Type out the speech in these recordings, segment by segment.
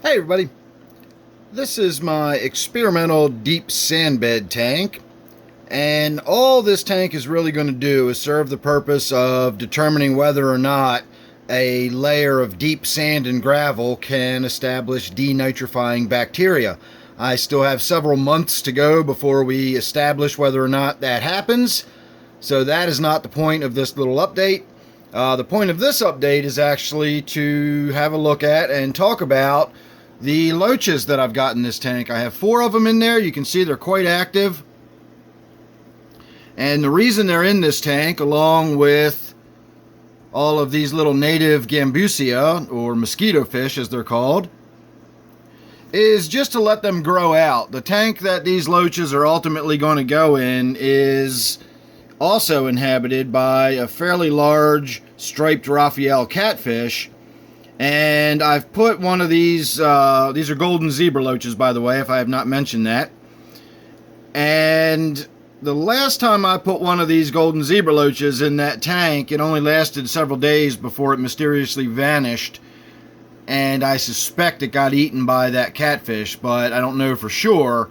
Hey everybody, this is my experimental deep sand bed tank, and all this tank is really going to do is serve the purpose of determining whether or not a layer of deep sand and gravel can establish denitrifying bacteria. I still have several months to go before we establish whether or not that happens, so that is not the point of this little update. The point of this update is actually to have a look at and talk about the loaches that I've got in this tank. I have 4 of them in there. You can see they're quite active. And the reason they're in this tank, along with all of these little native gambusia, or mosquito fish as they're called, is just to let them grow out. The tank that these loaches are ultimately going to go in is also inhabited by a fairly large striped Raphael catfish. And I've put one of these are golden zebra loaches, by the way, if I have not mentioned that. And the last time I put one of these golden zebra loaches in that tank, it only lasted several days before it mysteriously vanished. And I suspect it got eaten by that catfish, but I don't know for sure.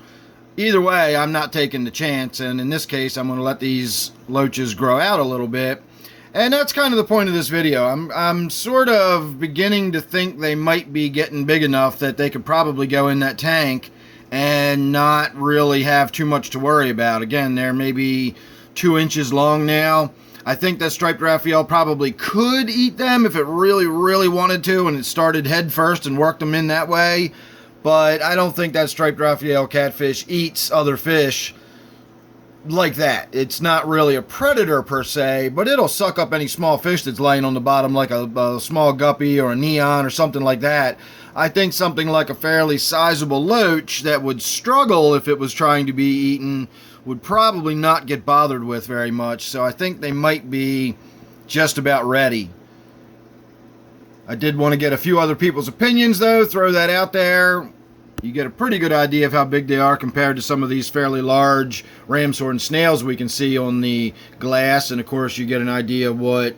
Either way, I'm not taking the chance, and in this case, I'm going to let these loaches grow out a little bit. And that's kind of the point of this video. I'm sort of beginning to think they might be getting big enough that they could probably go in that tank and not really have too much to worry about. Again, they're maybe 2 inches long now. I think that striped Raphael probably could eat them if it really, really wanted to, and it started head first and worked them in that way. But I don't think that striped Raphael catfish eats other fish like that. It's not really a predator per se, but it'll suck up any small fish that's laying on the bottom, like a small guppy or a neon or something like that. I think something like a fairly sizable loach that would struggle if it was trying to be eaten would probably not get bothered with very much. So I think they might be just about ready. I did want to get a few other people's opinions though, throw that out there. You get a pretty good idea of how big they are compared to some of these fairly large ram's horn snails we can see on the glass. And of course you get an idea of what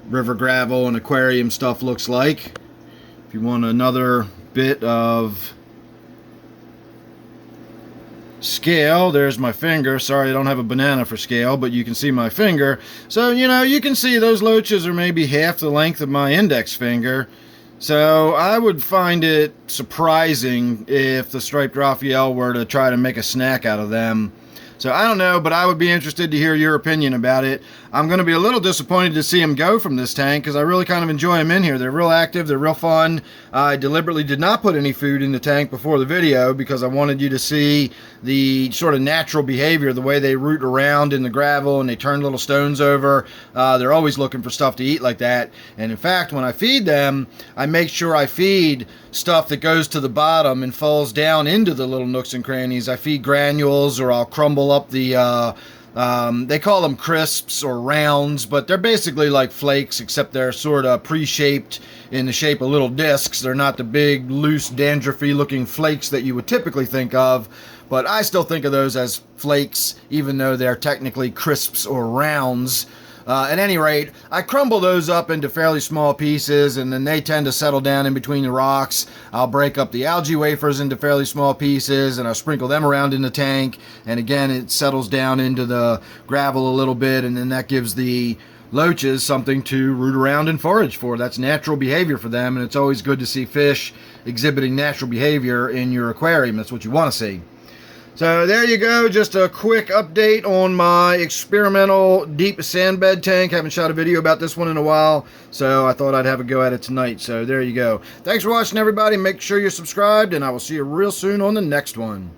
river gravel and aquarium stuff looks like. If you want another bit of scale, there's my finger. Sorry, I don't have a banana for scale, but you can see my finger. So, you know, you can see those loaches are maybe half the length of my index finger. So I would find it surprising if the striped Raphael were to try to make a snack out of them. So I don't know, but I would be interested to hear your opinion about it. I'm going to be a little disappointed to see them go from this tank because I really kind of enjoy them in here. They're real active. They're real fun. I deliberately did not put any food in the tank before the video because I wanted you to see the sort of natural behavior, the way they root around in the gravel and they turn little stones over. They're always looking for stuff to eat like that. And in fact, when I feed them, I make sure I feed stuff that goes to the bottom and falls down into the little nooks and crannies. I feed granules, or I'll crumble up the they call them crisps or rounds, but they're basically like flakes, except they're sort of pre-shaped in the shape of little discs. They're not the big loose dandruffy looking flakes that you would typically think of, but I still think of those as flakes even though they're technically crisps or rounds. At any rate, I crumble those up into fairly small pieces, and then they tend to settle down in between the rocks. I'll break up the algae wafers into fairly small pieces, and I'll sprinkle them around in the tank. And again, it settles down into the gravel a little bit, and then that gives the loaches something to root around and forage for. That's natural behavior for them, and it's always good to see fish exhibiting natural behavior in your aquarium. That's what you want to see. So there you go, just a quick update on my experimental deep sand bed tank. Haven't shot a video about this one in a while, so I thought I'd have a go at it tonight. So there you go. Thanks for watching, everybody. Make sure you're subscribed, and I will see you real soon on the next one.